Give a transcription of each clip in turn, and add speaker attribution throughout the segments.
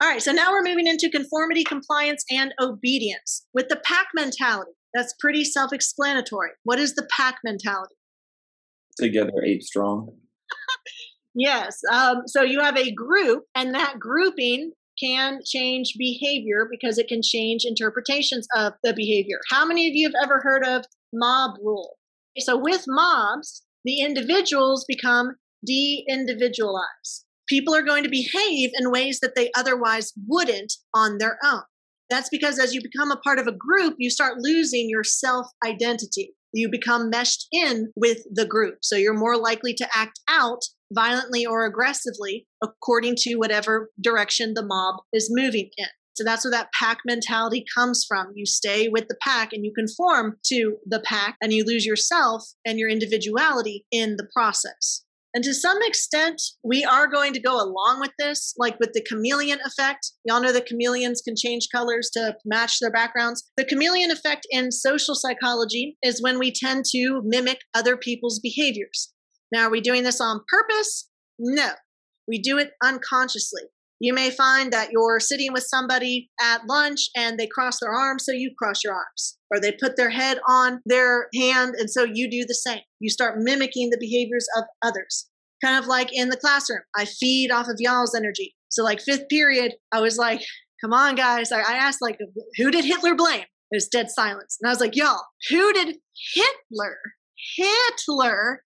Speaker 1: All right, so now we're moving into conformity, compliance, and obedience. With the pack mentality, that's pretty self-explanatory. What is the pack mentality?
Speaker 2: Together, 8 strong.
Speaker 1: Yes. So you have a group, and that grouping can change behavior because it can change interpretations of the behavior. How many of you have ever heard of mob rule? So with mobs, the individuals become de-individualized. People are going to behave in ways that they otherwise wouldn't on their own. That's because as you become a part of a group, you start losing your self-identity. You become meshed in with the group. So you're more likely to act out violently or aggressively according to whatever direction the mob is moving in. So that's where that pack mentality comes from. You stay with the pack and you conform to the pack, and you lose yourself and your individuality in the process. And to some extent, we are going to go along with this, like with the chameleon effect. Y'all know that chameleons can change colors to match their backgrounds. The chameleon effect in social psychology is when we tend to mimic other people's behaviors. Now, are we doing this on purpose? No, we do it unconsciously. You may find that you're sitting with somebody at lunch and they cross their arms, so you cross your arms. Or they put their head on their hand, and so you do the same. You start mimicking the behaviors of others. Kind of like in the classroom, I feed off of y'all's energy. So like 5th period, I was like, come on, guys. I asked, like, who did Hitler blame? There's dead silence. And I was like, y'all, who did Hitler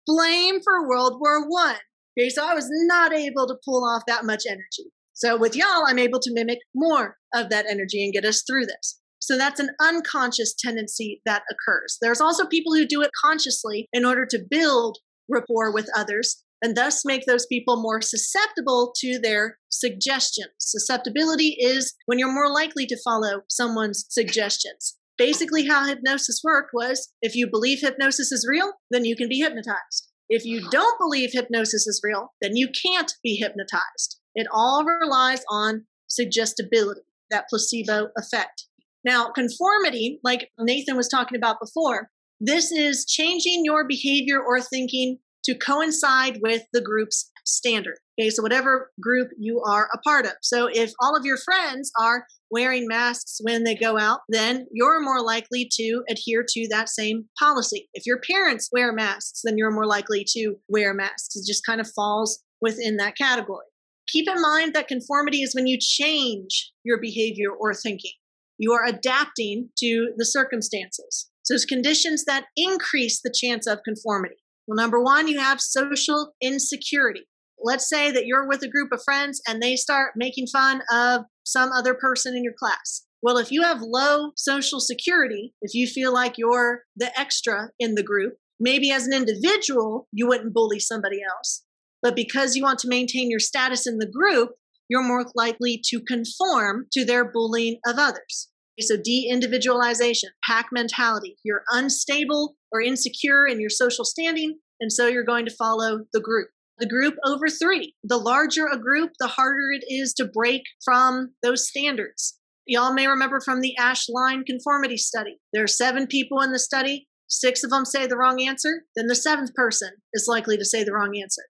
Speaker 1: blame for World War I? Okay, so I was not able to pull off that much energy. So with y'all, I'm able to mimic more of that energy and get us through this. So that's an unconscious tendency that occurs. There's also people who do it consciously in order to build rapport with others and thus make those people more susceptible to their suggestions. Susceptibility is when you're more likely to follow someone's suggestions. Basically, how hypnosis worked was if you believe hypnosis is real, then you can be hypnotized. If you don't believe hypnosis is real, then you can't be hypnotized. It all relies on suggestibility, that placebo effect. Now, conformity, like Nathan was talking about before, this is changing your behavior or thinking to coincide with the group's standard. Okay, so whatever group you are a part of. So if all of your friends are wearing masks when they go out, then you're more likely to adhere to that same policy. If your parents wear masks, then you're more likely to wear masks. It just kind of falls within that category. Keep in mind that conformity is when you change your behavior or thinking. You are adapting to the circumstances. So it's conditions that increase the chance of conformity. Well, number one, you have social insecurity. Let's say that you're with a group of friends and they start making fun of some other person in your class. Well, if you have low social security, if you feel like you're the extra in the group, maybe as an individual, you wouldn't bully somebody else. But because you want to maintain your status in the group, you're more likely to conform to their bullying of others. So de-individualization, pack mentality. You're unstable or insecure in your social standing, and so you're going to follow the group. The group over 3. The larger a group, the harder it is to break from those standards. Y'all may remember from the Ash Line conformity study. There are 7 people in the study. 6 of them say the wrong answer. Then the 7th person is likely to say the wrong answer.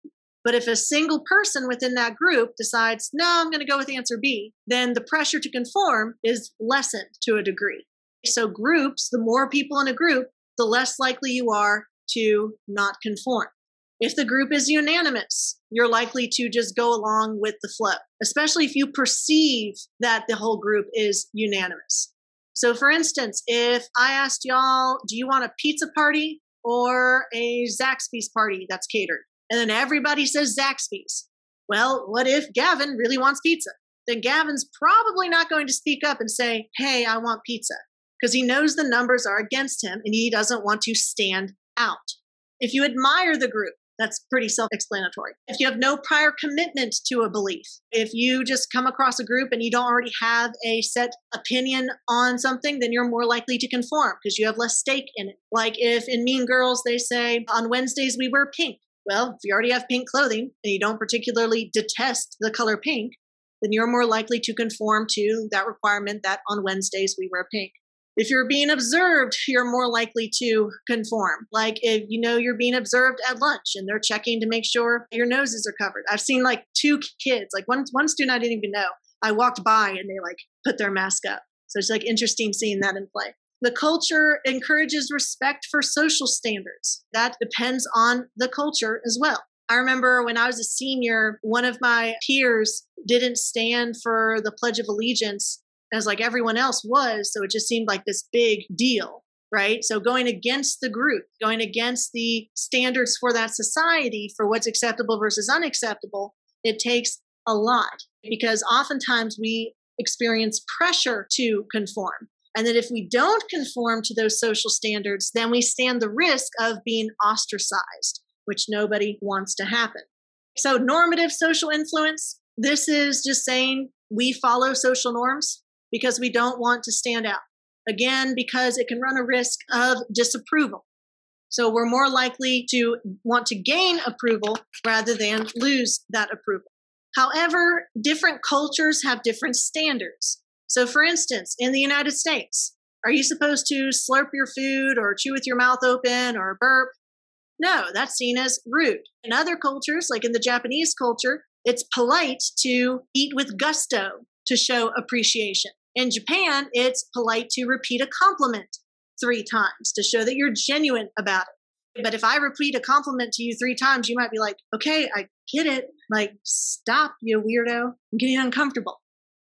Speaker 1: But if a single person within that group decides, no, I'm going to go with answer B, then the pressure to conform is lessened to a degree. So groups, the more people in a group, the less likely you are to not conform. If the group is unanimous, you're likely to just go along with the flow, especially if you perceive that the whole group is unanimous. So for instance, if I asked y'all, do you want a pizza party or a Zaxby's party that's catered? And then everybody says Zaxby's. Well, what if Gavin really wants pizza? Then Gavin's probably not going to speak up and say, hey, I want pizza, because he knows the numbers are against him and he doesn't want to stand out. If you admire the group, that's pretty self-explanatory. If you have no prior commitment to a belief, if you just come across a group and you don't already have a set opinion on something, then you're more likely to conform because you have less stake in it. Like if in Mean Girls, they say, on Wednesdays we wear pink. Well, if you already have pink clothing and you don't particularly detest the color pink, then you're more likely to conform to that requirement that on Wednesdays we wear pink. If you're being observed, you're more likely to conform. Like if you know you're being observed at lunch and they're checking to make sure your noses are covered. I've seen like 2 kids, like one student I didn't even know. I walked by and they like put their mask up. So it's like interesting seeing that in play. The culture encourages respect for social standards. That depends on the culture as well. I remember when I was a senior, one of my peers didn't stand for the Pledge of Allegiance as like everyone else was. So it just seemed like this big deal, right? So going against the group, going against the standards for that society for what's acceptable versus unacceptable, it takes a lot because oftentimes we experience pressure to conform. And that if we don't conform to those social standards, then we stand the risk of being ostracized, which nobody wants to happen. So normative social influence, this is just saying we follow social norms because we don't want to stand out. Again, because it can run a risk of disapproval. So we're more likely to want to gain approval rather than lose that approval. However, different cultures have different standards. So for instance, in the United States, are you supposed to slurp your food or chew with your mouth open or burp? No, that's seen as rude. In other cultures, like in the Japanese culture, it's polite to eat with gusto to show appreciation. In Japan, it's polite to repeat a compliment 3 times to show that you're genuine about it. But if I repeat a compliment to you 3 times, you might be like, okay, I get it. Like, stop, you weirdo. I'm getting uncomfortable.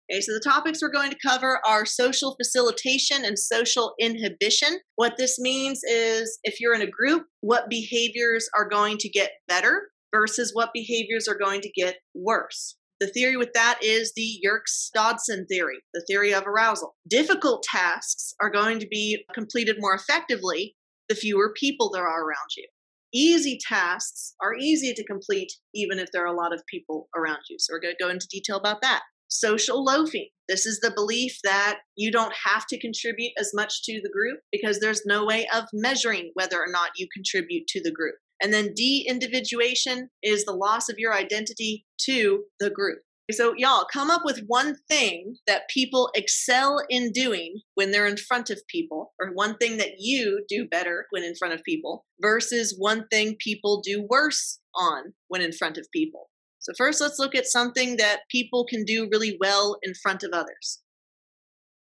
Speaker 1: Okay, so the topics we're going to cover are social facilitation and social inhibition. What this means is if you're in a group, what behaviors are going to get better versus what behaviors are going to get worse. The theory with that is the Yerkes-Dodson theory, the theory of arousal. Difficult tasks are going to be completed more effectively the fewer people there are around you. Easy tasks are easy to complete even if there are a lot of people around you. So we're going to go into detail about that. Social loafing. This is the belief that you don't have to contribute as much to the group because there's no way of measuring whether or not you contribute to the group. And then de-individuation is the loss of your identity to the group. So y'all, come up with one thing that people excel in doing when they're in front of people, or one thing that you do better when in front of people, versus one thing people do worse on when in front of people. So first, let's look at something that people can do really well in front of others.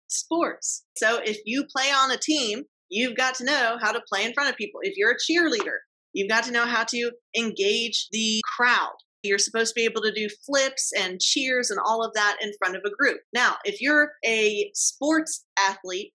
Speaker 1: Sports. So if you play on a team, you've got to know how to play in front of people. If you're a cheerleader, you've got to know how to engage the crowd. You're supposed to be able to do flips and cheers and all of that in front of a group. Now, if you're a sports athlete,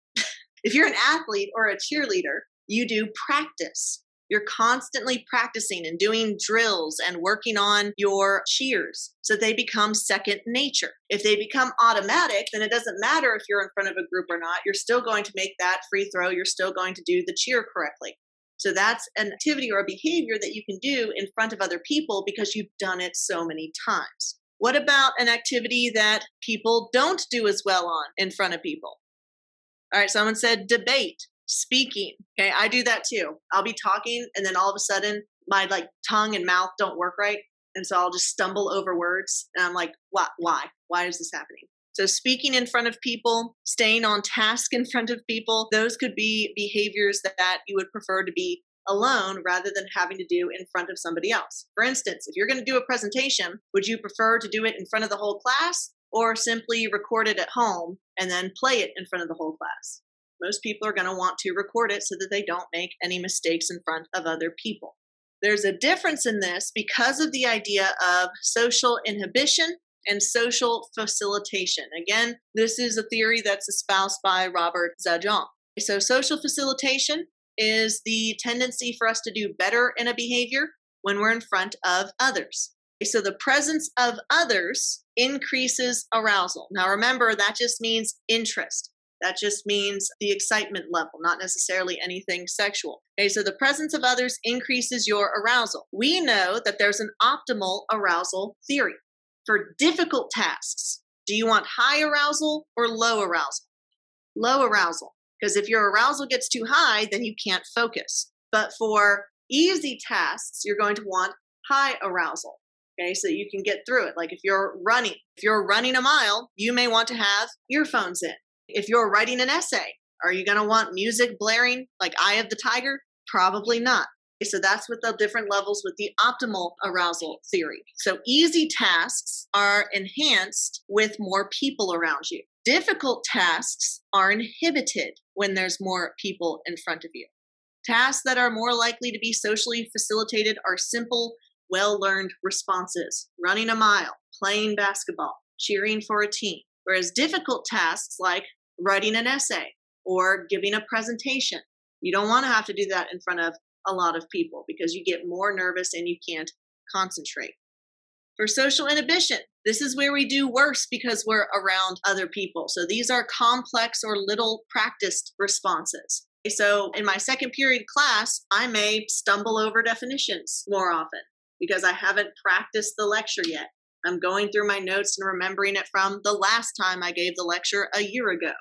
Speaker 1: if you're an athlete or a cheerleader, you do practice. You're constantly practicing and doing drills and working on your cheers so they become second nature. If they become automatic, then it doesn't matter if you're in front of a group or not. You're still going to make that free throw. You're still going to do the cheer correctly. So that's an activity or a behavior that you can do in front of other people because you've done it so many times. What about an activity that people don't do as well on in front of people? All right, someone said debate. Speaking. Okay, I do that too. I'll be talking and then all of a sudden my tongue and mouth don't work right. And so I'll just stumble over words and I'm like, what? Why? Why is this happening? So speaking in front of people, staying on task in front of people, those could be behaviors that you would prefer to be alone rather than having to do in front of somebody else. For instance, if you're going to do a presentation, would you prefer to do it in front of the whole class or simply record it at home and then play it in front of the whole class? Most people are going to want to record it so that they don't make any mistakes in front of other people. There's a difference in this because of the idea of social inhibition and social facilitation. Again, this is a theory that's espoused by Robert Zajon. So social facilitation is the tendency for us to do better in a behavior when we're in front of others. So the presence of others increases arousal. Now remember, that just means interest. That just means the excitement level, not necessarily anything sexual. Okay, so the presence of others increases your arousal. We know that there's an optimal arousal theory. For difficult tasks, do you want high arousal or low arousal? Low arousal, because if your arousal gets too high, then you can't focus. But for easy tasks, you're going to want high arousal, okay, so you can get through it. Like if you're running a mile, you may want to have earphones in. If you're writing an essay, are you going to want music blaring like Eye of the Tiger? Probably not. So that's with the different levels with the optimal arousal theory. So easy tasks are enhanced with more people around you. Difficult tasks are inhibited when there's more people in front of you. Tasks that are more likely to be socially facilitated are simple, well-learned responses: running a mile, playing basketball, cheering for a team. Whereas difficult tasks like writing an essay or giving a presentation, you don't want to have to do that in front of a lot of people because you get more nervous and you can't concentrate. For social inhibition, this is where we do worse because we're around other people. So these are complex or little practiced responses. So in my second period class, I may stumble over definitions more often because I haven't practiced the lecture yet. I'm going through my notes and remembering it from the last time I gave the lecture a year ago.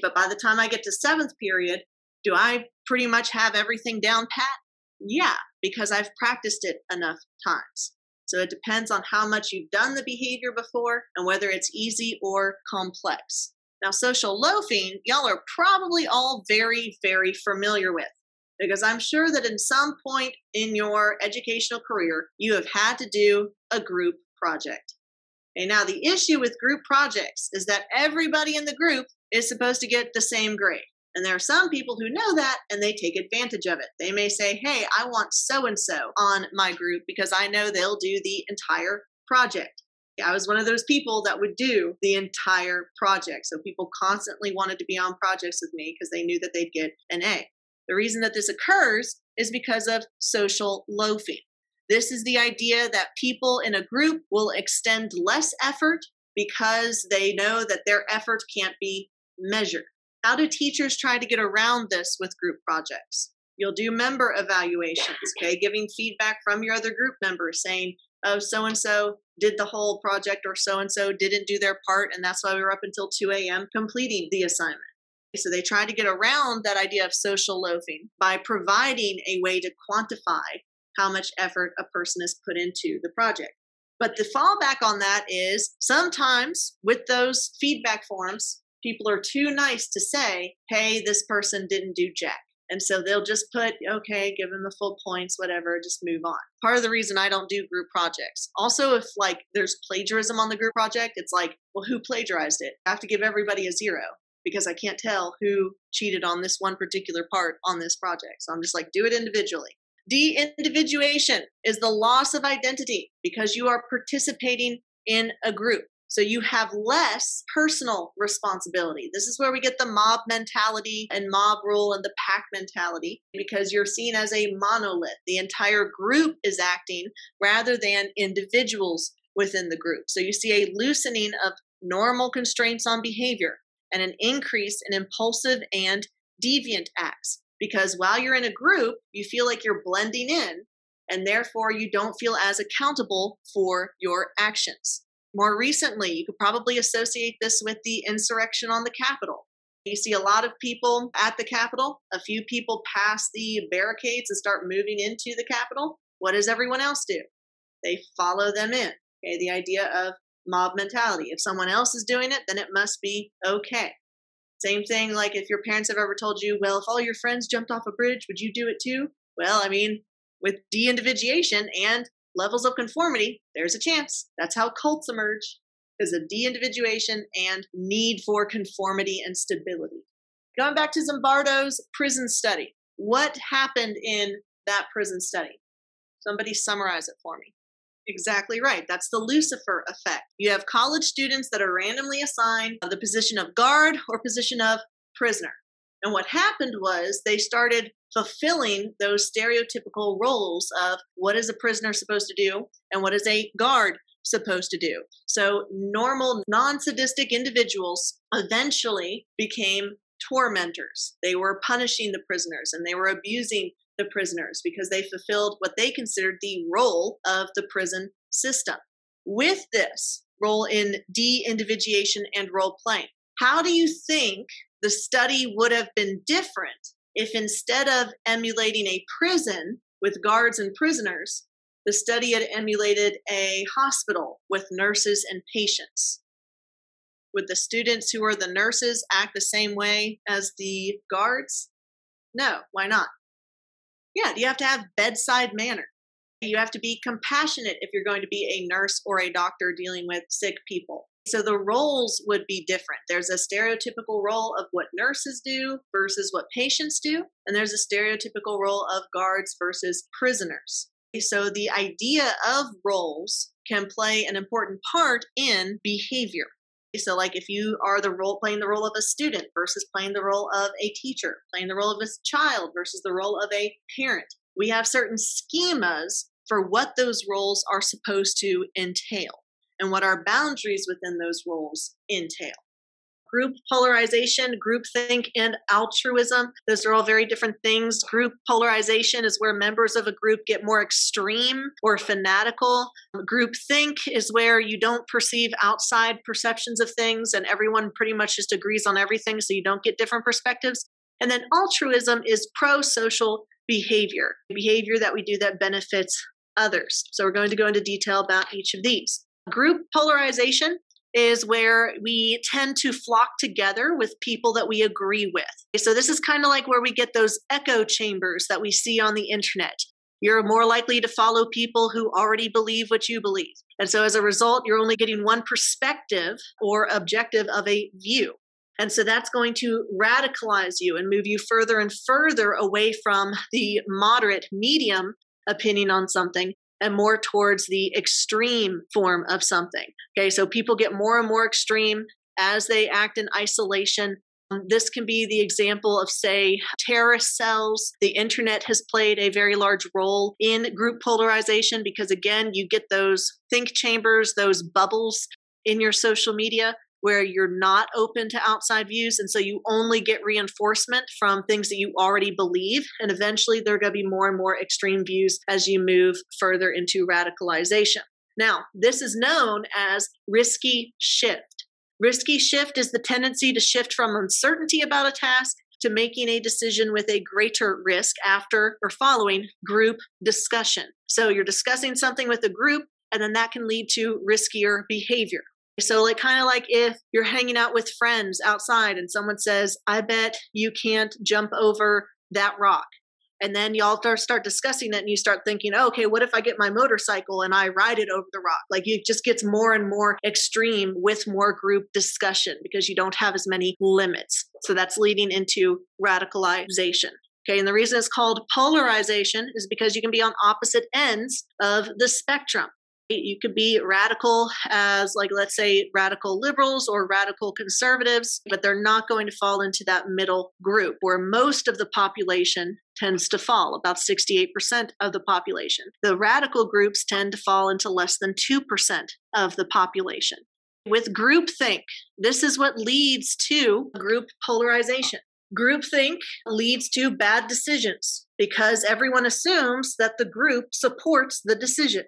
Speaker 1: But by the time I get to seventh period, do I pretty much have everything down pat? Yeah, because I've practiced it enough times. So it depends on how much you've done the behavior before and whether it's easy or complex. Now, social loafing, y'all are probably all very, very familiar with, because I'm sure that in some point in your educational career, you have had to do a group project. Okay, now the issue with group projects is that everybody in the group is supposed to get the same grade. And there are some people who know that and they take advantage of it. They may say, hey, I want so-and-so on my group because I know they'll do the entire project. I was one of those people that would do the entire project. So people constantly wanted to be on projects with me because they knew that they'd get an A. The reason that this occurs is because of social loafing. This is the idea that people in a group will extend less effort because they know that their effort can't be measured. How do teachers try to get around this with group projects? You'll do member evaluations, okay, giving feedback from your other group members saying, oh, so-and-so did the whole project or so-and-so didn't do their part, and that's why we were up until 2 a.m. completing the assignment. So they try to get around that idea of social loafing by providing a way to quantify how much effort a person has put into the project. But the fallback on that is sometimes with those feedback forms, people are too nice to say, hey, this person didn't do jack. And so they'll just put, okay, give them the full points, whatever, just move on. Part of the reason I don't do group projects. Also, if like there's plagiarism on the group project, it's like, well, who plagiarized it? I have to give everybody a 0 because I can't tell who cheated on this one particular part on this project. So I'm just like, do it individually. De-individuation is the loss of identity because you are participating in a group. So you have less personal responsibility. This is where we get the mob mentality and mob rule and the pack mentality because you're seen as a monolith. The entire group is acting rather than individuals within the group. So you see a loosening of normal constraints on behavior and an increase in impulsive and deviant acts because while you're in a group, you feel like you're blending in and therefore you don't feel as accountable for your actions. More recently, you could probably associate this with the insurrection on the Capitol. You see a lot of people at the Capitol, a few people pass the barricades and start moving into the Capitol. What does everyone else do? They follow them in. Okay, the idea of mob mentality. If someone else is doing it, then it must be okay. Same thing like if your parents have ever told you, well, if all your friends jumped off a bridge, would you do it too? Well, I mean, with de-individuation and levels of conformity, there's a chance. That's how cults emerge, is a de-individuation and need for conformity and stability. Going back to Zimbardo's prison study, what happened in that prison study? Somebody summarize it for me. Exactly right. That's the Lucifer effect. You have college students that are randomly assigned the position of guard or position of prisoner. And what happened was they started fulfilling those stereotypical roles of what is a prisoner supposed to do and what is a guard supposed to do. So normal, non-sadistic individuals eventually became tormentors. They were punishing the prisoners and they were abusing the prisoners because they fulfilled what they considered the role of the prison system. With this role in de-individuation and role-playing, how do you think the study would have been different if instead of emulating a prison with guards and prisoners, the study had emulated a hospital with nurses and patients? Would the students who are the nurses act the same way as the guards? No, why not? Yeah, you have to have bedside manner. You have to be compassionate if you're going to be a nurse or a doctor dealing with sick people. So the roles would be different. There's a stereotypical role of what nurses do versus what patients do, and there's a stereotypical role of guards versus prisoners. So the idea of roles can play an important part in behavior. So like if you are playing the role of a student versus playing the role of a teacher, playing the role of a child versus the role of a parent, we have certain schemas for what those roles are supposed to entail and what our boundaries within those roles entail. Group polarization, groupthink, and altruism. Those are all very different things. Group polarization is where members of a group get more extreme or fanatical. Groupthink is where you don't perceive outside perceptions of things and everyone pretty much just agrees on everything, so you don't get different perspectives. And then altruism is prosocial behavior that we do that benefits others. So we're going to go into detail about each of these. Group polarization is where we tend to flock together with people that we agree with. So this is kind of like where we get those echo chambers that we see on the internet. You're more likely to follow people who already believe what you believe. And so as a result, you're only getting one perspective or objective of a view. And so that's going to radicalize you and move you further and further away from the moderate, medium opinion on something and more towards the extreme form of something. Okay, so people get more and more extreme as they act in isolation. This can be the example of, say, terrorist cells. The internet has played a very large role in group polarization because, again, you get those think chambers, those bubbles in your social media where you're not open to outside views. And so you only get reinforcement from things that you already believe. And eventually there are going to be more and more extreme views as you move further into radicalization. Now, this is known as risky shift. Risky shift is the tendency to shift from uncertainty about a task to making a decision with a greater risk after or following group discussion. So you're discussing something with a group, and then that can lead to riskier behavior. So kind of like if you're hanging out with friends outside and someone says, I bet you can't jump over that rock. And then y'all start discussing it and you start thinking, oh, okay, what if I get my motorcycle and I ride it over the rock? Like it just gets more and more extreme with more group discussion because you don't have as many limits. So that's leading into radicalization. Okay, and the reason it's called polarization is because you can be on opposite ends of the spectrum. You could be radical as, let's say, radical liberals or radical conservatives, but they're not going to fall into that middle group where most of the population tends to fall, about 68% of the population. The radical groups tend to fall into less than 2% of the population. With groupthink, this is what leads to group polarization. Groupthink leads to bad decisions because everyone assumes that the group supports the decision.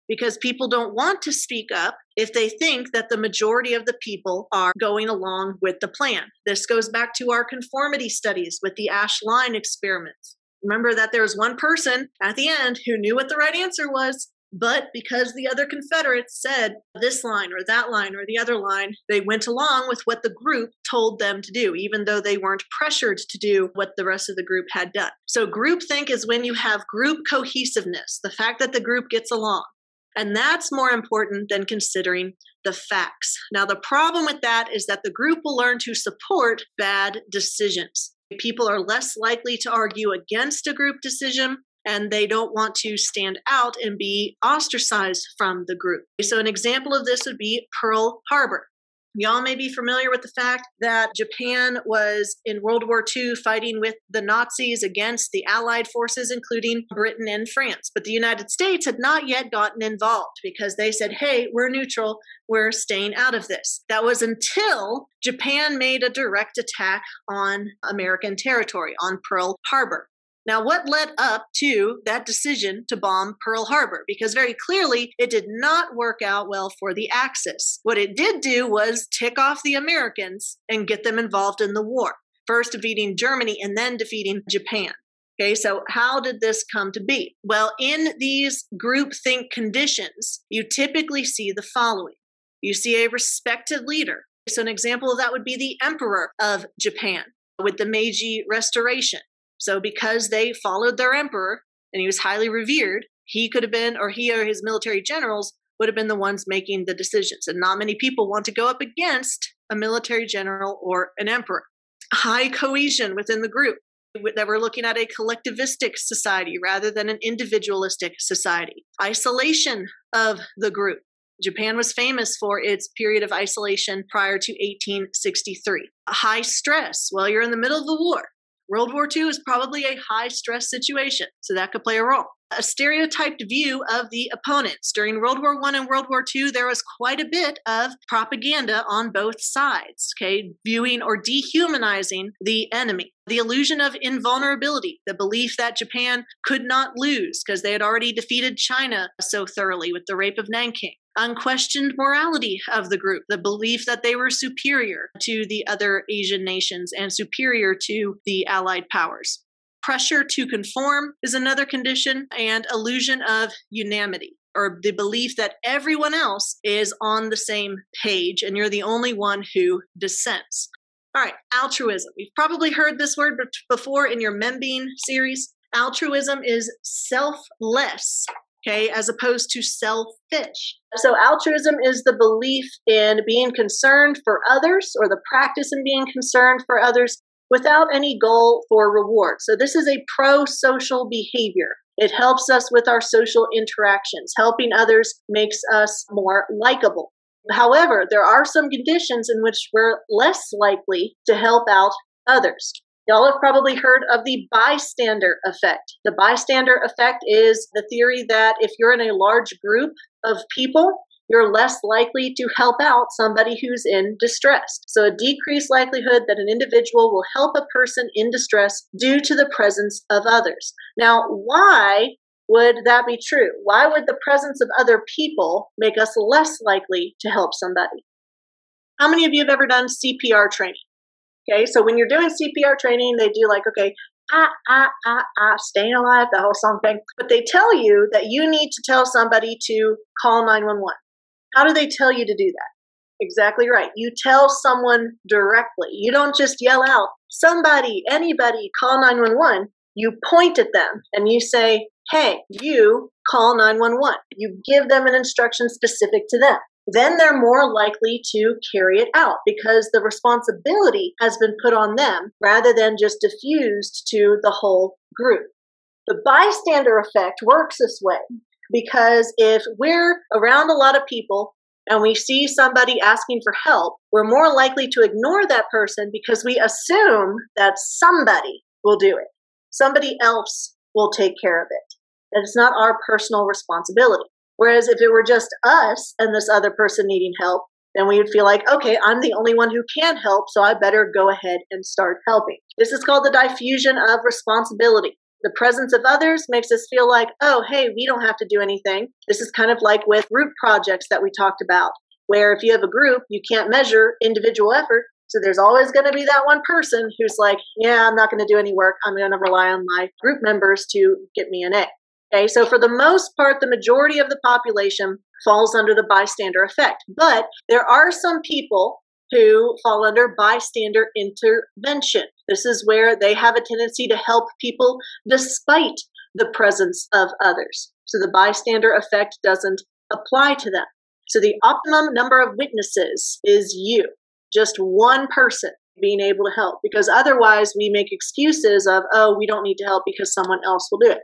Speaker 1: Because people don't want to speak up if they think that the majority of the people are going along with the plan. This goes back to our conformity studies with the ash line experiments. Remember that there was one person at the end who knew what the right answer was, but because the other Confederates said this line or that line or the other line, they went along with what the group told them to do, even though they weren't pressured to do what the rest of the group had done. So groupthink is when you have group cohesiveness, the fact that the group gets along. And that's more important than considering the facts. Now, the problem with that is that the group will learn to support bad decisions. People are less likely to argue against a group decision, and they don't want to stand out and be ostracized from the group. So an example of this would be Pearl Harbor. Y'all may be familiar with the fact that Japan was in World War II fighting with the Nazis against the Allied forces, including Britain and France. But the United States had not yet gotten involved because they said, hey, we're neutral, we're staying out of this. That was until Japan made a direct attack on American territory, on Pearl Harbor. Now, what led up to that decision to bomb Pearl Harbor? Because very clearly, it did not work out well for the Axis. What it did do was tick off the Americans and get them involved in the war, first defeating Germany and then defeating Japan. Okay, so how did this come to be? Well, in these groupthink conditions, you typically see the following. You see a respected leader. So an example of that would be the Emperor of Japan with the Meiji Restoration. So because they followed their emperor, and he was highly revered, he could have been, or he or his military generals would have been the ones making the decisions. And not many people want to go up against a military general or an emperor. High cohesion within the group, that we're looking at a collectivistic society rather than an individualistic society. Isolation of the group. Japan was famous for its period of isolation prior to 1863. High stress. Well, you're in the middle of the war. World War II is probably a high stress situation, so that could play a role. A stereotyped view of the opponents. During World War I and World War II, there was quite a bit of propaganda on both sides, okay, viewing or dehumanizing the enemy. The illusion of invulnerability, the belief that Japan could not lose because they had already defeated China so thoroughly with the rape of Nanking. Unquestioned morality of the group, the belief that they were superior to the other Asian nations and superior to the Allied powers. Pressure to conform is another condition, and illusion of unanimity, or the belief that everyone else is on the same page and you're the only one who dissents. All right, altruism. You've probably heard this word before in your Membeing series. Altruism is selfless, okay, as opposed to selfish. So altruism is the belief in being concerned for others, or the practice in being concerned for others without any goal for reward. So this is a prosocial behavior. It helps us with our social interactions. Helping others makes us more likable. However, there are some conditions in which we're less likely to help out others. Y'all have probably heard of the bystander effect. The bystander effect is the theory that if you're in a large group of people, you're less likely to help out somebody who's in distress. So a decreased likelihood that an individual will help a person in distress due to the presence of others. Now, why would that be true? Why would the presence of other people make us less likely to help somebody? How many of you have ever done CPR training? Okay, so when you're doing CPR training, they do like, okay, staying alive, the whole song thing. But they tell you that you need to tell somebody to call 911. How do they tell you to do that? Exactly right. You tell someone directly. You don't just yell out, somebody, anybody, call 911. You point at them and you say, hey, you call 911. You give them an instruction specific to them. Then they're more likely to carry it out because the responsibility has been put on them rather than just diffused to the whole group. The bystander effect works this way because if we're around a lot of people and we see somebody asking for help, we're more likely to ignore that person because we assume that somebody will do it. Somebody else will take care of it. And it's not our personal responsibility. Whereas if it were just us and this other person needing help, then we would feel like, okay, I'm the only one who can help, so I better go ahead and start helping. This is called the diffusion of responsibility. The presence of others makes us feel like, oh, hey, we don't have to do anything. This is kind of like with group projects that we talked about, where if you have a group, you can't measure individual effort. So there's always going to be that one person who's like, yeah, I'm not going to do any work. I'm going to rely on my group members to get me an A. Okay, so for the most part, the majority of the population falls under the bystander effect. But there are some people who fall under bystander intervention. This is where they have a tendency to help people despite the presence of others. So the bystander effect doesn't apply to them. So the optimum number of witnesses is you, just one person being able to help, because otherwise we make excuses of, oh, we don't need to help because someone else will do it.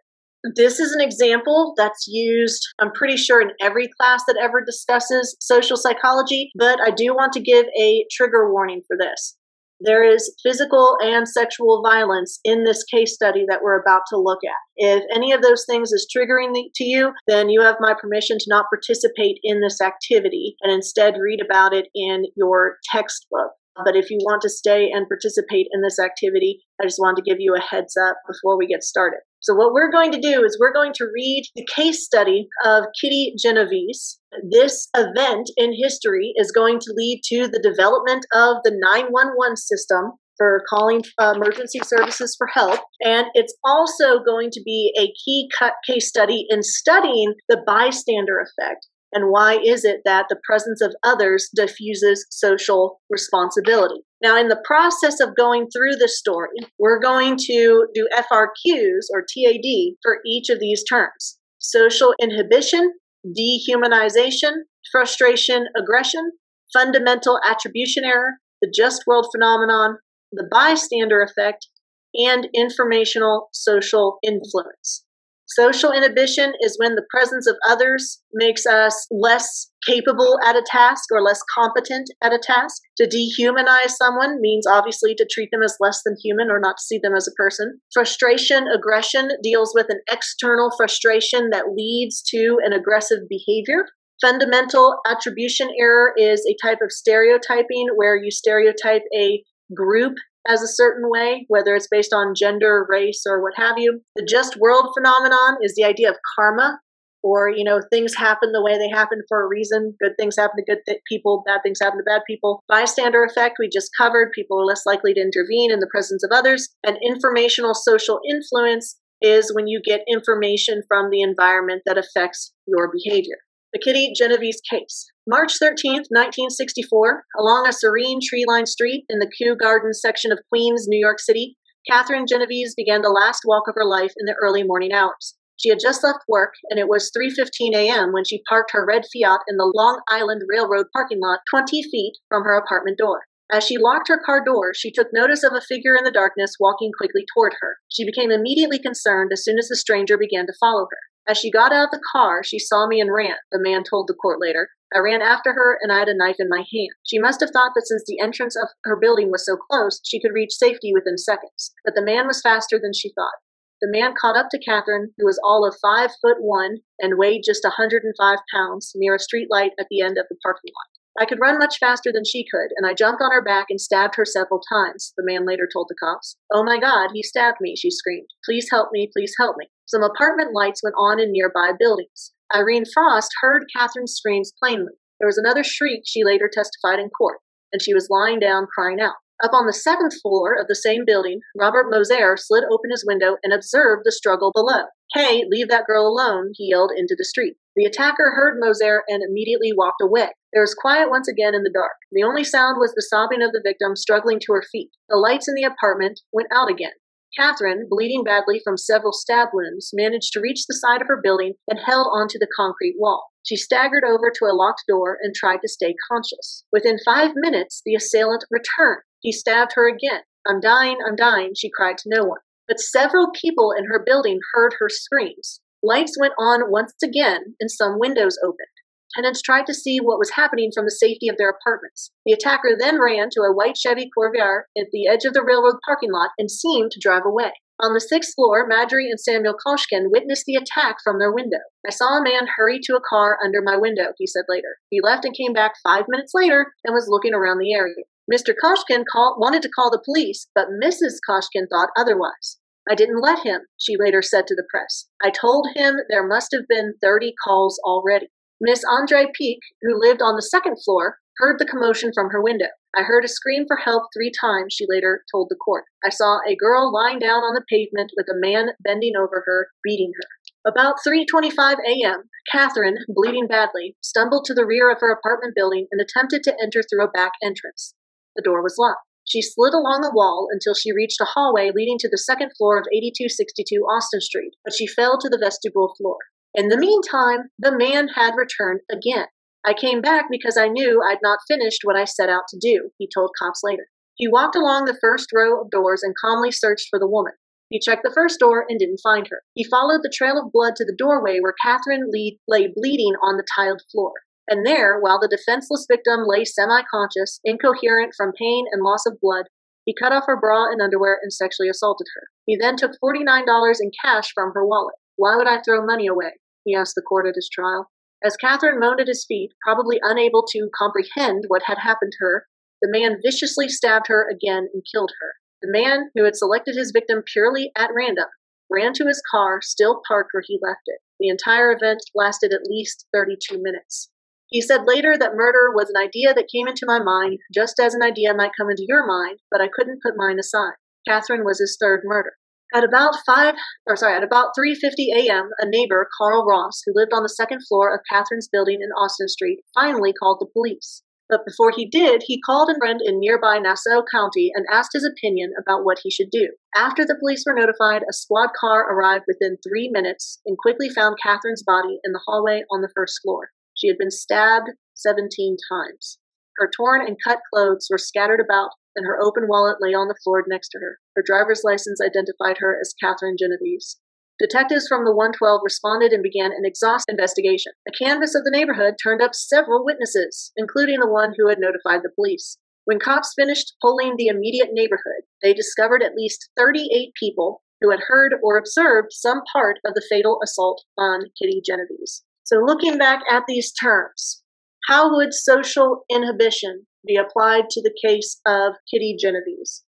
Speaker 1: This is an example that's used, I'm pretty sure, in every class that ever discusses social psychology, but I do want to give a trigger warning for this. There is physical and sexual violence in this case study that we're about to look at. If any of those things is triggering to you, then you have my permission to not participate in this activity and instead read about it in your textbook. But if you want to stay and participate in this activity, I just wanted to give you a heads up before we get started. So what we're going to do is we're going to read the case study of Kitty Genovese. This event in history is going to lead to the development of the 911 system for calling emergency services for help. And it's also going to be a key case study in studying the bystander effect. And why is it that the presence of others diffuses social responsibility? Now, in the process of going through this story, we're going to do FRQs or TAD for each of these terms. Social inhibition, dehumanization, frustration, aggression, fundamental attribution error, the just world phenomenon, the bystander effect, and informational social influence. Social inhibition is when the presence of others makes us less capable at a task or less competent at a task. To dehumanize someone means obviously to treat them as less than human or not to see them as a person. Frustration, aggression deals with an external frustration that leads to an aggressive behavior. Fundamental attribution error is a type of stereotyping where you stereotype a group as a certain way, whether it's based on gender, race, or what have you. The just world phenomenon is the idea of karma, or, things happen the way they happen for a reason. Good things happen to good people, bad things happen to bad people. Bystander effect, we just covered. People are less likely to intervene in the presence of others. And informational social influence is when you get information from the environment that affects your behavior. The Kitty Genovese case. March 13th, 1964, along a serene tree-lined street in the Kew Gardens section of Queens, New York City, Catherine Genovese began the last walk of her life in the early morning hours. She had just left work, and it was 3:15 a.m. when she parked her red Fiat in the Long Island Railroad parking lot 20 feet from her apartment door. As she locked her car door, she took notice of a figure in the darkness walking quickly toward her. She became immediately concerned as soon as the stranger began to follow her. As she got out of the car, she saw me and ran, the man told the court later. I ran after her, and I had a knife in my hand. She must have thought that since the entrance of her building was so close, she could reach safety within seconds. But the man was faster than she thought. The man caught up to Catherine, who was all of 5'1" and weighed just 105 pounds, near a street light at the end of the parking lot. I could run much faster than she could, and I jumped on her back and stabbed her several times, the man later told the cops. Oh my God, he stabbed me, she screamed. Please help me, please help me. Some apartment lights went on in nearby buildings. Irene Frost heard Catherine's screams plainly. There was another shriek, she later testified in court, and she was lying down crying out. Up on the 7th floor of the same building, Robert Moser slid open his window and observed the struggle below. Hey, leave that girl alone, he yelled into the street. The attacker heard Moser and immediately walked away. There was quiet once again in the dark. The only sound was the sobbing of the victim struggling to her feet. The lights in the apartment went out again. Catherine, bleeding badly from several stab wounds, managed to reach the side of her building and held onto the concrete wall. She staggered over to a locked door and tried to stay conscious. Within 5 minutes, the assailant returned. He stabbed her again. I'm dying, she cried to no one. But several people in her building heard her screams. Lights went on once again and some windows opened. Tenants tried to see what was happening from the safety of their apartments. The attacker then ran to a white Chevy Corvair at the edge of the railroad parking lot and seemed to drive away. On the 6th floor, Marjorie and Samuel Koshkin witnessed the attack from their window. I saw a man hurry to a car under my window, he said later. He left and came back 5 minutes later and was looking around the area. Mr. Koshkin wanted to call the police, but Mrs. Koshkin thought otherwise. I didn't let him, she later said to the press. I told him there must have been 30 calls already. Miss Andre Peak, who lived on the 2nd floor, heard the commotion from her window. I heard a scream for help 3 times, she later told the court. I saw a girl lying down on the pavement with a man bending over her, beating her. About 3:25 a.m., Catherine, bleeding badly, stumbled to the rear of her apartment building and attempted to enter through a back entrance. The door was locked. She slid along the wall until she reached a hallway leading to the 2nd floor of 8262 Austin Street, but she fell to the vestibule floor. In the meantime, the man had returned again. I came back because I knew I'd not finished what I set out to do, he told cops later. He walked along the first row of doors and calmly searched for the woman. He checked the first door and didn't find her. He followed the trail of blood to the doorway where Catherine lay bleeding on the tiled floor. And there, while the defenseless victim lay semi-conscious, incoherent from pain and loss of blood, he cut off her bra and underwear and sexually assaulted her. He then took $49 in cash from her wallet. Why would I throw money away? He asked the court at his trial. As Catherine moaned at his feet, probably unable to comprehend what had happened to her, the man viciously stabbed her again and killed her. The man, who had selected his victim purely at random, ran to his car, still parked where he left it. The entire event lasted at least 32 minutes. He said later that murder was an idea that came into my mind, just as an idea might come into your mind, but I couldn't put mine aside. Catherine was his 3rd murder. At about 3:50 a.m., a neighbor, Carl Ross, who lived on the second floor of Catherine's building in Austin Street, finally called the police. But before he did, he called a friend in nearby Nassau County and asked his opinion about what he should do. After the police were notified, a squad car arrived within 3 minutes and quickly found Catherine's body in the hallway on the first floor. She had been stabbed 17 times. Her torn and cut clothes were scattered about, and her open wallet lay on the floor next to her. Her driver's license identified her as Catherine Genovese. Detectives from the 112 responded and began an exhaustive investigation. A canvass of the neighborhood turned up several witnesses, including the one who had notified the police. When cops finished polling the immediate neighborhood, they discovered at least 38 people who had heard or observed some part of the fatal assault on Kitty Genovese. So looking back at these terms, how would social inhibition be applied to the case of Kitty Genovese?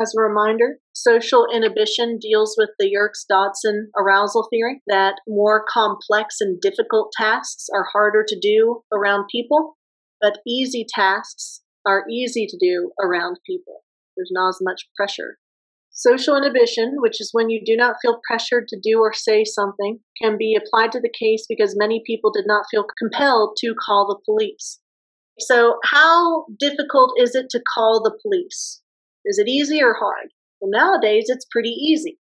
Speaker 1: As a reminder, social inhibition deals with the Yerkes-Dodson arousal theory that more complex and difficult tasks are harder to do around people, but easy tasks are easy to do around people. There's not as much pressure. Social inhibition, which is when you do not feel pressured to do or say something, can be applied to the case because many people did not feel compelled to call the police. So how difficult is it to call the police? Is it easy or hard? Well, nowadays it's pretty easy,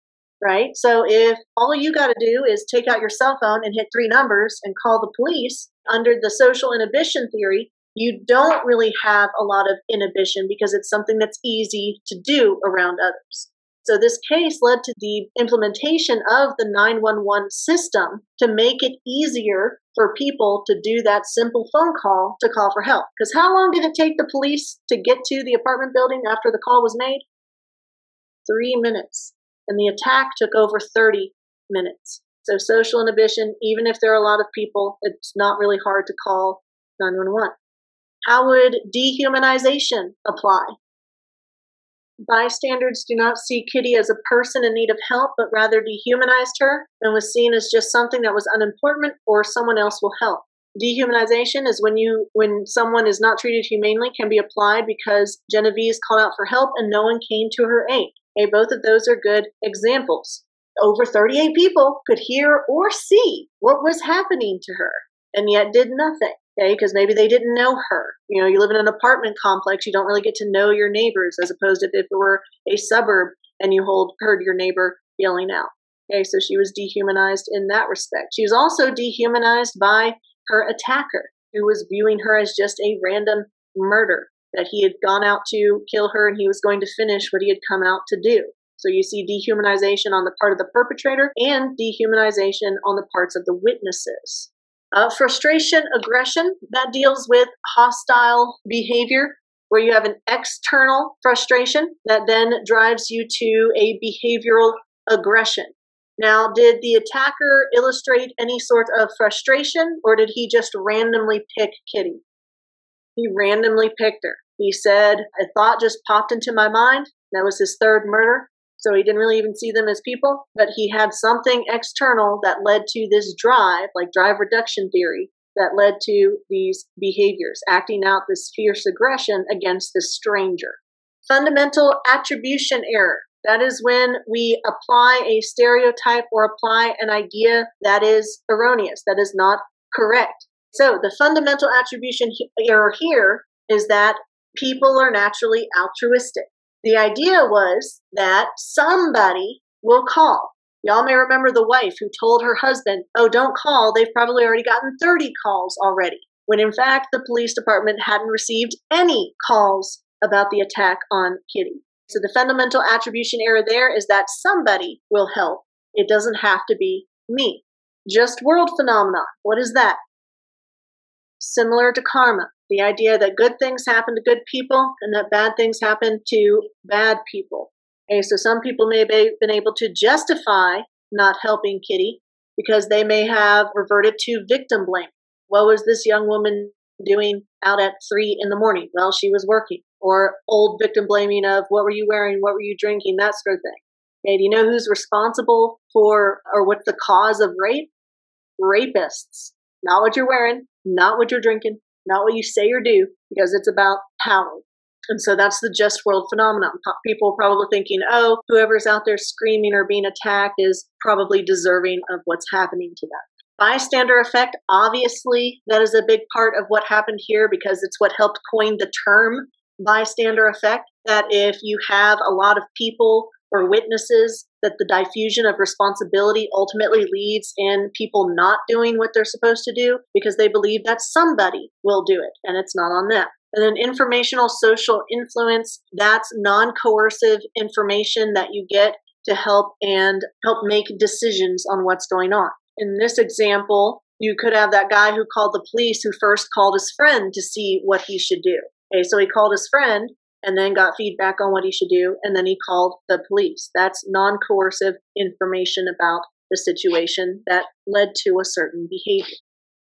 Speaker 1: right? So if all you got to do is take out your cell phone and hit 3 numbers and call the police, under the social inhibition theory, you don't really have a lot of inhibition because it's something that's easy to do around others. So this case led to the implementation of the 911 system to make it easier for people to do that simple phone call to call for help. Because how long did it take the police to get to the apartment building after the call was made? 3 minutes. And the attack took over 30 minutes. So social inhibition, even if there are a lot of people, it's not really hard to call 911. How would dehumanization apply? Bystanders do not see Kitty as a person in need of help, but rather dehumanized her and was seen as just something that was unimportant or someone else will help. Dehumanization is when someone is not treated humanely, can be applied because Genovese called out for help and no one came to her aid. Okay, both of those are good examples. Over 38 people could hear or see what was happening to her and yet did nothing. Okay, because maybe they didn't know her. You know, you live in an apartment complex, you don't really get to know your neighbors, as opposed to if it were a suburb and you heard your neighbor yelling out. Okay, so she was dehumanized in that respect. She was also dehumanized by her attacker, who was viewing her as just a random murder, that he had gone out to kill her and he was going to finish what he had come out to do. So you see dehumanization on the part of the perpetrator and dehumanization on the parts of the witnesses. Frustration, aggression, that deals with hostile behavior, where you have an external frustration that then drives you to a behavioral aggression. Now, did the attacker illustrate any sort of frustration, or did he just randomly pick Kitty? He randomly picked her. He said, a thought just popped into my mind. That was his third murder. So he didn't really even see them as people, but he had something external that led to this drive, like drive reduction theory, that led to these behaviors, acting out this fierce aggression against this stranger. Fundamental attribution error. That is when we apply a stereotype or apply an idea that is erroneous, that is not correct. So the fundamental attribution error here is that people are naturally altruistic. The idea was that somebody will call. Y'all may remember the wife who told her husband, oh, don't call. They've probably already gotten 30 calls already. When in fact, the police department hadn't received any calls about the attack on Kitty. So the fundamental attribution error there is that somebody will help. It doesn't have to be me. Just world phenomenon. What is that? Similar to karma. The idea that good things happen to good people and that bad things happen to bad people. Okay, so some people may have been able to justify not helping Kitty because they may have reverted to victim blame. What was this young woman doing out at 3 in the morning? Well, she was working. Or old victim blaming of what were you wearing, what were you drinking, that sort of thing. Okay, do you know who's responsible for, or what's the cause of rape? Rapists. Not what you're wearing, not what you're drinking, not what you say or do, because it's about power. And so that's the just world phenomenon. People are probably thinking, oh, whoever's out there screaming or being attacked is probably deserving of what's happening to them. Bystander effect, obviously, that is a big part of what happened here because it's what helped coin the term bystander effect, that if you have a lot of people or witnesses, that the diffusion of responsibility ultimately leads in people not doing what they're supposed to do because they believe that somebody will do it and it's not on them. And then informational social influence, that's non-coercive information that you get to help make decisions on what's going on. In this example, you could have that guy who called the police who first called his friend to see what he should do. Okay, so he called his friend and then got feedback on what he should do, and then he called the police. That's non-coercive information about the situation that led to a certain behavior.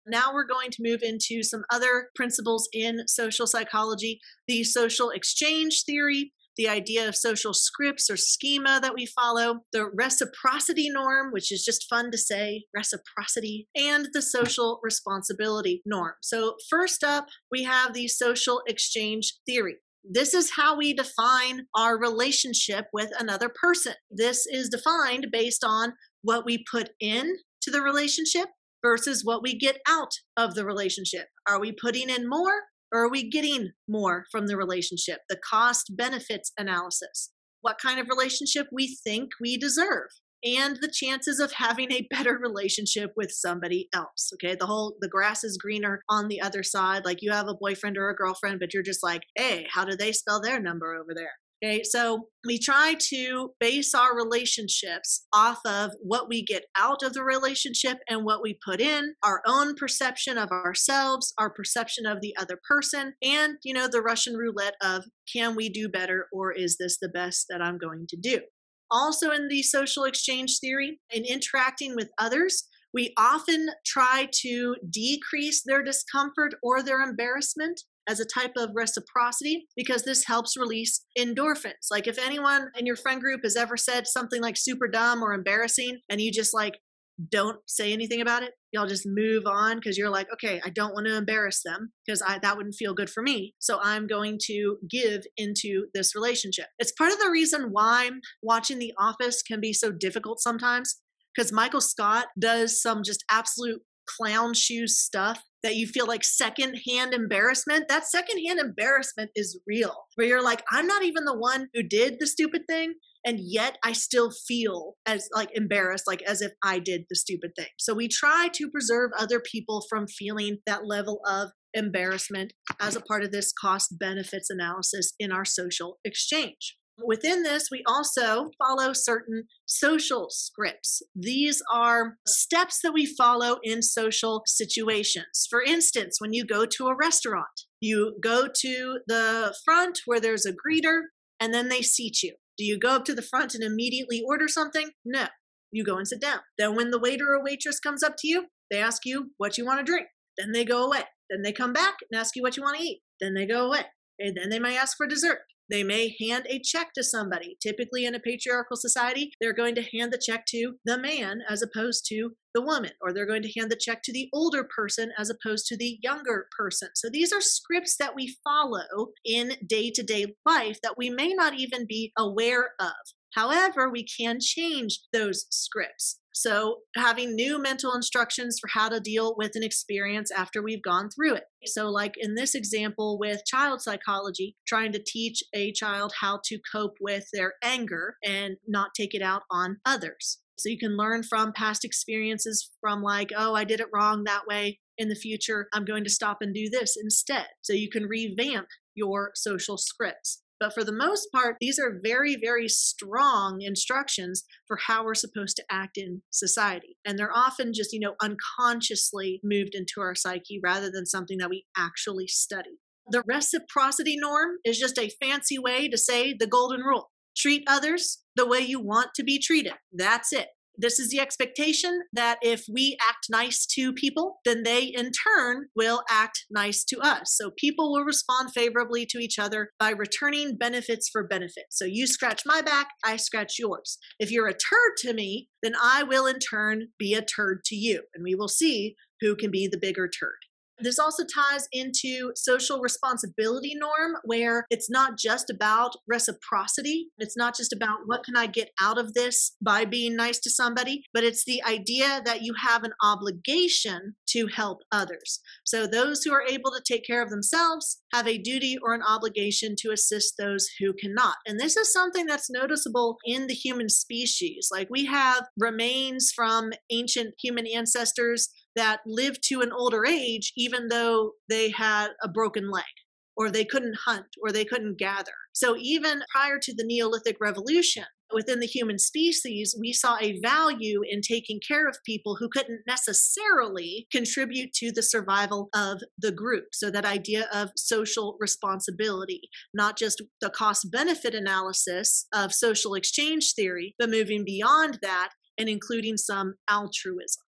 Speaker 1: Now we're going to move into some other principles in social psychology, the social exchange theory, the idea of social scripts or schema that we follow, the reciprocity norm, which is just fun to say, reciprocity, and the social responsibility norm. So first up, we have the social exchange theory. This is how we define our relationship with another person. This is defined based on what we put in to the relationship versus what we get out of the relationship. Are we putting in more or are we getting more from the relationship? The cost benefits analysis. What kind of relationship we think we deserve and the chances of having a better relationship with somebody else. Okay, the grass is greener on the other side. Like you have a boyfriend or a girlfriend, but you're just like, hey, how do they spell their number over there? Okay, so we try to base our relationships off of what we get out of the relationship and what we put in, our own perception of ourselves, our perception of the other person, and, the Russian roulette of can we do better or is this the best that I'm going to do? Also in the social exchange theory, in interacting with others, we often try to decrease their discomfort or their embarrassment as a type of reciprocity because this helps release endorphins. Like if anyone in your friend group has ever said something like super dumb or embarrassing and you just don't say anything about it, y'all just move on because you're like, okay, I don't want to embarrass them because that wouldn't feel good for me. So I'm going to give into this relationship. It's part of the reason why watching The Office can be so difficult sometimes because Michael Scott does some just absolute clown shoes stuff that you feel like secondhand embarrassment. That secondhand embarrassment is real, where you're like, I'm not even the one who did the stupid thing. And yet I still feel as embarrassed, as if I did the stupid thing. So we try to preserve other people from feeling that level of embarrassment as a part of this cost benefits analysis in our social exchange. Within this, we also follow certain social scripts. These are steps that we follow in social situations. For instance, when you go to a restaurant, you go to the front where there's a greeter and then they seat you. Do you go up to the front and immediately order something? No. You go and sit down. Then when the waiter or waitress comes up to you, they ask you what you want to drink. Then they go away. Then they come back and ask you what you want to eat. Then they go away. And then they may ask for dessert. They may hand a check to somebody. Typically in a patriarchal society, they're going to hand the check to the man as opposed to the woman, or they're going to hand the check to the older person as opposed to the younger person. So these are scripts that we follow in day-to-day life that we may not even be aware of. However, we can change those scripts. So having new mental instructions for how to deal with an experience after we've gone through it. So like in this example with child psychology, trying to teach a child how to cope with their anger and not take it out on others. So you can learn from past experiences from oh, I did it wrong that way. In the future, I'm going to stop and do this instead. So you can revamp your social scripts. But for the most part, these are very, very strong instructions for how we're supposed to act in society. And they're often just, unconsciously moved into our psyche rather than something that we actually study. The reciprocity norm is just a fancy way to say the golden rule. Treat others the way you want to be treated. That's it. This is the expectation that if we act nice to people, then they in turn will act nice to us. So people will respond favorably to each other by returning benefits for benefits. So you scratch my back, I scratch yours. If you're a turd to me, then I will in turn be a turd to you. And we will see who can be the bigger turd. This also ties into social responsibility norm, where it's not just about reciprocity. It's not just about what can I get out of this by being nice to somebody, but it's the idea that you have an obligation to help others. So those who are able to take care of themselves have a duty or an obligation to assist those who cannot. And this is something that's noticeable in the human species. Like, we have remains from ancient human ancestors that lived to an older age, even though they had a broken leg, or they couldn't hunt, or they couldn't gather. So even prior to the Neolithic Revolution, within the human species, we saw a value in taking care of people who couldn't necessarily contribute to the survival of the group. So that idea of social responsibility, not just the cost-benefit analysis of social exchange theory, but moving beyond that and including some altruism.